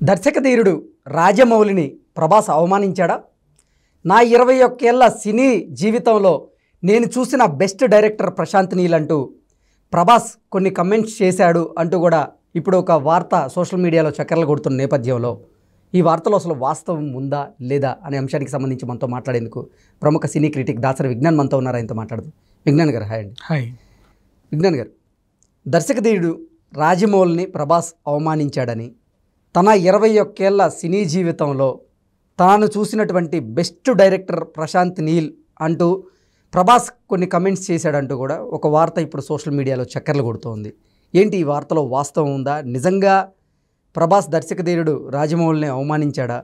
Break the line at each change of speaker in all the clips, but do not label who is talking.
దర్శకధీరుడు రాజమౌళిని ప్రభాస్ అవమానించాడా? నా 21 ఏళ్ల సినీ జీవితంలో నేను చూసిన బెస్ట్ డైరెక్టర్ ప్రశాంత్ నీల్ అంటూ ప్రభాస్ కొన్ని కమెంట్స్ చేశాడు అంటూ కూడా ఇప్పుడు ఒక వార్త సోషల్ మీడియాలో చక్కర్లు కొడుతున్న నేపథ్యంలో ఈ వార్తలో అసలు వాస్తవం ఉందా లేదా అనే అంశానికి సంబంధించి మనతో మాట్లాడేందుకు ప్రముఖ సినీ క్రిటిక్ దాసరి విజ్ఞాన్ మనతో ఉన్నారు. ఆయనతో మాట్లాడదు. విజ్ఞాన్ గారు హాయ్ అండి.
హాయ్
విజ్ఞాన్ గారు, దర్శకధీరుడు రాజమౌళిని ప్రభాస్ అవమానించాడని, తన 21 ఏళ్ల సినీ జీవితంలో తాను చూసినటువంటి బెస్ట్ డైరెక్టర్ ప్రశాంత్ నీల్ అంటూ ప్రభాస్ కొన్ని కమెంట్స్ చేశాడంటూ కూడా ఒక వార్త ఇప్పుడు సోషల్ మీడియాలో చక్కర్లు కొడుతోంది. ఏంటి ఈ వార్తలో వాస్తవం ఉందా? నిజంగా ప్రభాస్ దర్శకధీరుడు రాజమౌళిని అవమానించాడా?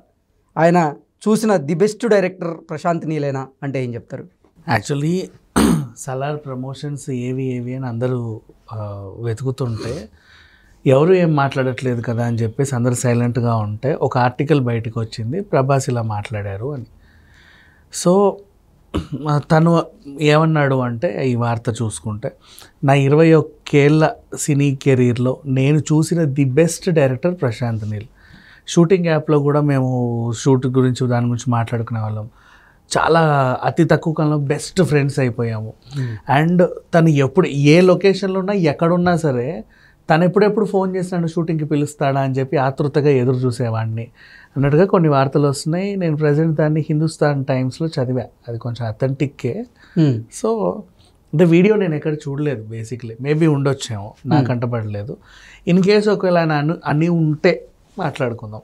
ఆయన చూసిన ది బెస్ట్ డైరెక్టర్ ప్రశాంత్ నీలేనా అంటే ఏం చెప్తారు?
యాక్చువల్లీ సలార్ ప్రమోషన్స్ ఏవి అని అందరూ వెతుకుతుంటే ఎవరు ఏం మాట్లాడట్లేదు కదా అని చెప్పేసి అందరూ సైలెంట్గా ఉంటే ఒక ఆర్టికల్ బయటకు వచ్చింది, ప్రభాస్ ఇలా మాట్లాడారు అని. సో తను ఏమన్నాడు అంటే, ఈ వార్త చూసుకుంటే, నా 21 ఏళ్ల సినీ కెరీర్లో నేను చూసిన the best director Prashanth Neel. Shooting యాప్లో కూడా మేము షూట్ గురించి దాని గురించి మాట్లాడుకునే వాళ్ళం. చాలా అతి తక్కువ కాలంలో బెస్ట్ ఫ్రెండ్స్ అయిపోయాము. అండ్ తను ఎప్పుడు ఏ లొకేషన్లో ఉన్నా ఎక్కడున్నా సరే తను ఎప్పుడెప్పుడు ఫోన్ చేసినాడు షూటింగ్కి పిలుస్తాడా అని చెప్పి ఆతృతగా ఎదురు చూసేవాడిని అన్నట్టుగా కొన్ని వార్తలు వస్తున్నాయి. నేను ప్రజెంట్ దాన్ని హిందుస్థాన్ టైమ్స్లో చదివా. అది కొంచెం అథెంటిక్కే. సో అంటే వీడియో నేను ఎక్కడ చూడలేదు, బేసిక్లీ మేబీ ఉండొచ్చేమో, నాకు అంటపడలేదు. ఇన్ కేసు ఒకవేళ ఆయన అన్నీ ఉంటే మాట్లాడుకుందాం.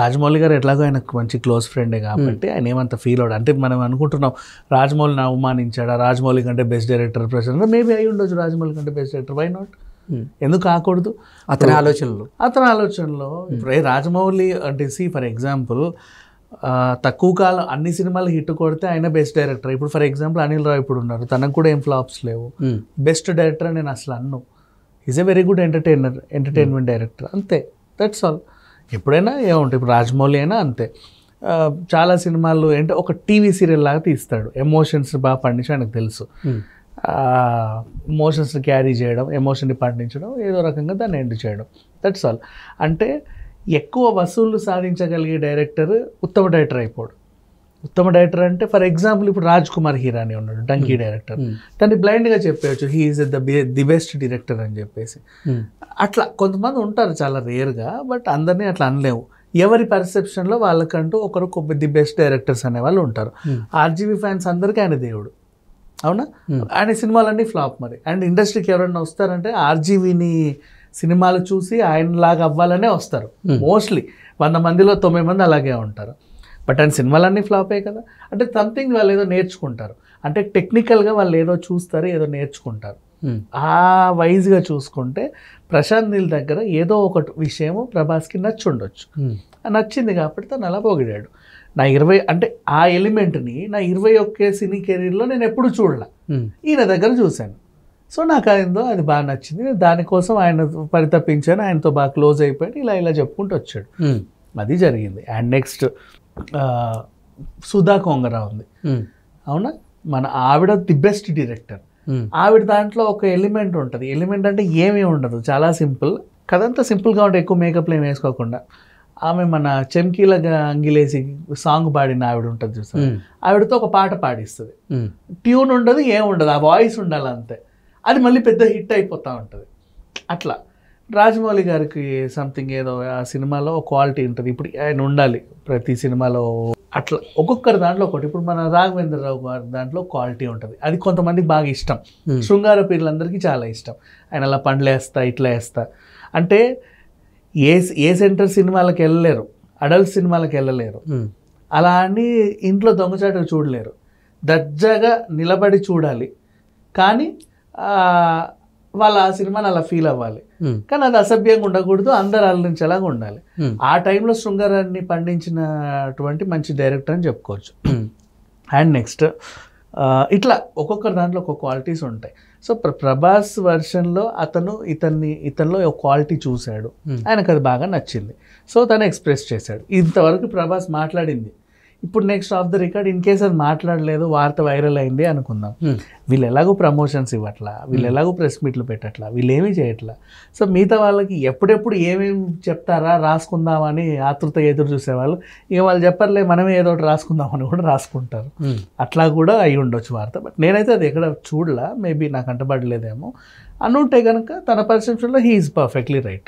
రాజమౌళి గారు ఎట్లాగో ఆయనకు మంచి క్లోజ్ ఫ్రెండే కాబట్టి ఆయన ఏమంత ఫీల్ అవడు. అంటే మనం అనుకుంటున్నాం రాజమౌళిని అవమానించాడా, రాజమౌళి కంటే బెస్ట్ డైరెక్టర్ ప్రశాంత్, మేబీ అయి ఉండొచ్చు రాజమౌళి కంటే బెస్ట్ డైరెక్టర్, వై నాట్, ఎందుకు కాకూడదు? అతని ఆలోచనలో ఇప్పుడు రాజమౌళి అంటే ఫర్ ఎగ్జాంపుల్ తక్కువ కాలం అన్ని సినిమాలు హిట్ కొడితే ఆయన బెస్ట్ డైరెక్టర్. ఇప్పుడు ఫర్ ఎగ్జాంపుల్ అనిల్ రావు ఇప్పుడు ఉన్నారు, తనకు కూడా ఏం ఫ్లాప్స్ లేవు. బెస్ట్ డైరెక్టర్ నేను అసలు అన్ను. Is a very good entertainment director, అంతే, దట్స్ ఆల్. ఎప్పుడైనా ఏముంటాయి, ఇప్పుడు రాజమౌళి అయినా అంతే. చాలా సినిమాలు అంటే ఒక టీవీ సీరియల్ లాగా తీస్తాడు, ఎమోషన్స్ బాగా పండించి ఆయనకు తెలుసు. ఎమోషన్స్ని క్యారీ చేయడం, ఎమోషన్ని పండించడం, ఏదో రకంగా దాన్ని ఎండ్ చేయడం, దట్స్ ఆల్. అంటే ఎక్కువ వసూళ్లు సాధించగలిగే డైరెక్టర్ ఉత్తమ డైరెక్టర్ అయిపోడు. ఉత్తమ డైరెక్టర్ అంటే ఫర్ ఎగ్జాంపుల్ ఇప్పుడు రాజ్ కుమార్ హీరాని ఉన్నాడు, డంకీ డైరెక్టర్. దాన్ని బ్లైండ్గా చెప్పేయచ్చు he is the best director అని చెప్పేసి. అట్లా కొంతమంది ఉంటారు, చాలా రేర్గా, బట్ అందరినీ అట్లా అనలేవు. ఎవరి పర్సెప్షన్లో వాళ్ళకంటూ ఒకరు ది బెస్ట్ డైరెక్టర్స్ అనే వాళ్ళు ఉంటారు. ఆర్జీవీ ఫ్యాన్స్ అందరికీ ఆయన దేవుడు, అవునా? ఆయన సినిమాలన్నీ ఫ్లాప్ మరి. అండ్ ఇండస్ట్రీకి ఎవరైనా వస్తారంటే ఆర్జీవీని సినిమాలు చూసి ఆయనలాగా అవ్వాలనే వస్తారు. మోస్ట్లీ 100 మందిలో 9 మంది అలాగే ఉంటారు. బట్ ఆయన సినిమాలన్నీ ఫ్లాపే కదా. అంటే సంథింగ్ వాళ్ళు ఏదో నేర్చుకుంటారు, అంటే టెక్నికల్గా వాళ్ళు ఏదో చూస్తారు, ఏదో నేర్చుకుంటారు. ఆ వైజ్గా చూసుకుంటే ప్రశాంత్ నీల్ దగ్గర ఏదో ఒక విషయము ప్రభాస్కి నచ్చుండొచ్చు. నచ్చింది కాబట్టి తను అలా పొగిడాడు. నా 20 అంటే ఆ ఎలిమెంట్ని నా 21 సినీ కెరీర్లో నేను ఎప్పుడు చూడలే, ఈయన దగ్గర చూశాను. సో నాకు అది బాగా నచ్చింది, దానికోసం ఆయన పరితపించాను, ఆయనతో బాగా క్లోజ్ అయిపోయాడు, ఇలా చెప్పుకుంటూ వచ్చాడు. అది జరిగింది. అండ్ నెక్స్ట్ సుధా కొంగరా ఉంది, అవునా? మన ఆవిడ ది బెస్ట్ డైరెక్టర్. ఆవిడ దాంట్లో ఒక ఎలిమెంట్ ఉంటుంది. ఎలిమెంట్ అంటే ఏమీ ఉండదు, చాలా సింపుల్, కదంతా సింపుల్గా ఉంటే ఎక్కువ మేకప్లు ఏమి వేసుకోకుండా. ఆమె మన చెమ్కీలగా అంగిలేసి సాంగ్ పాడిన ఆవిడ ఉంటుంది చూసారు, ఆవిడతో ఒక పాట పాడిస్తుంది. ట్యూన్ ఉండదు, ఏముండదు, ఆ వాయిస్ ఉండాలి అంతే. అది మళ్ళీ పెద్ద హిట్ అయిపోతూ ఉంటుంది. అట్లా రాజమౌళి గారికి సంథింగ్ ఏదో ఆ సినిమాలో క్వాలిటీ ఉంటుంది. ఇప్పుడు ఆయన ఉండాలి ప్రతి సినిమాలో, అట్లా ఒక్కొక్కరి దాంట్లో ఒకటి. ఇప్పుడు మన రాఘవేంద్రరావు గారి దాంట్లో క్వాలిటీ ఉంటుంది, అది కొంతమందికి బాగా ఇష్టం. శృంగార పీర్లందరికీ చాలా ఇష్టం. ఆయన అలా పండ్లు వేస్తా ఇట్లా వేస్తా అంటే ఏ సెంటర్ సినిమాలకు వెళ్ళలేరు, అడల్ట్ సినిమాలకు వెళ్ళలేరు. అలా అని ఇంట్లో దొంగచాటుగా చూడలేరు, దర్జాగా నిలబడి చూడాలి. కానీ వాళ్ళు ఆ సినిమాని అలా ఫీల్ అవ్వాలి, కానీ అది అసభ్యంగా ఉండకూడదు, అందరు అలరించేలాగా ఉండాలి. ఆ టైంలో శృంగారాన్ని పండించినటువంటి మంచి డైరెక్టర్ అని చెప్పుకోవచ్చు. అండ్ నెక్స్ట్ ఇట్లా ఒక్కొక్కరి దాంట్లో ఒక్కొక్క క్వాలిటీస్ ఉంటాయి. సో ప్రభాస్ వర్షన్లో ఇతనిలో ఒక క్వాలిటీ చూశాడు, ఆయనకు అది బాగా నచ్చింది. సో తను ఎక్స్ప్రెస్ చేశాడు. ఇంతవరకు ప్రభాస్ మాట్లాడింది ఇప్పుడు next of the record in case అది మాట్లాడలేదు, వార్త వైరల్ అయింది అనుకుందాం. వీళ్ళు ఎలాగో ప్రమోషన్స్ ఇవ్వట్లా, వీళ్ళు ఎలాగో ప్రెస్ మీట్లు పెట్టట్లా, వీళ్ళు ఏమీ చేయట్లా. సో మిగతా వాళ్ళకి ఎప్పుడెప్పుడు ఏమేమి చెప్తారా రాసుకుందామని ఆతృత ఎదురు చూసేవాళ్ళు, ఇక వాళ్ళు చెప్పర్లే మనమే ఏదో ఒకటి రాసుకుందామని కూడా రాసుకుంటారు. అట్లా కూడా అయి ఉండొచ్చు వార్త. బట్ నేనైతే అది ఎక్కడ చూడలా, మేబీ నాకు అంటబడలేదేమో. అనుంటే కనుక తన పర్సెప్షన్లో హీ ఈజ్ పర్ఫెక్ట్లీ రైట్.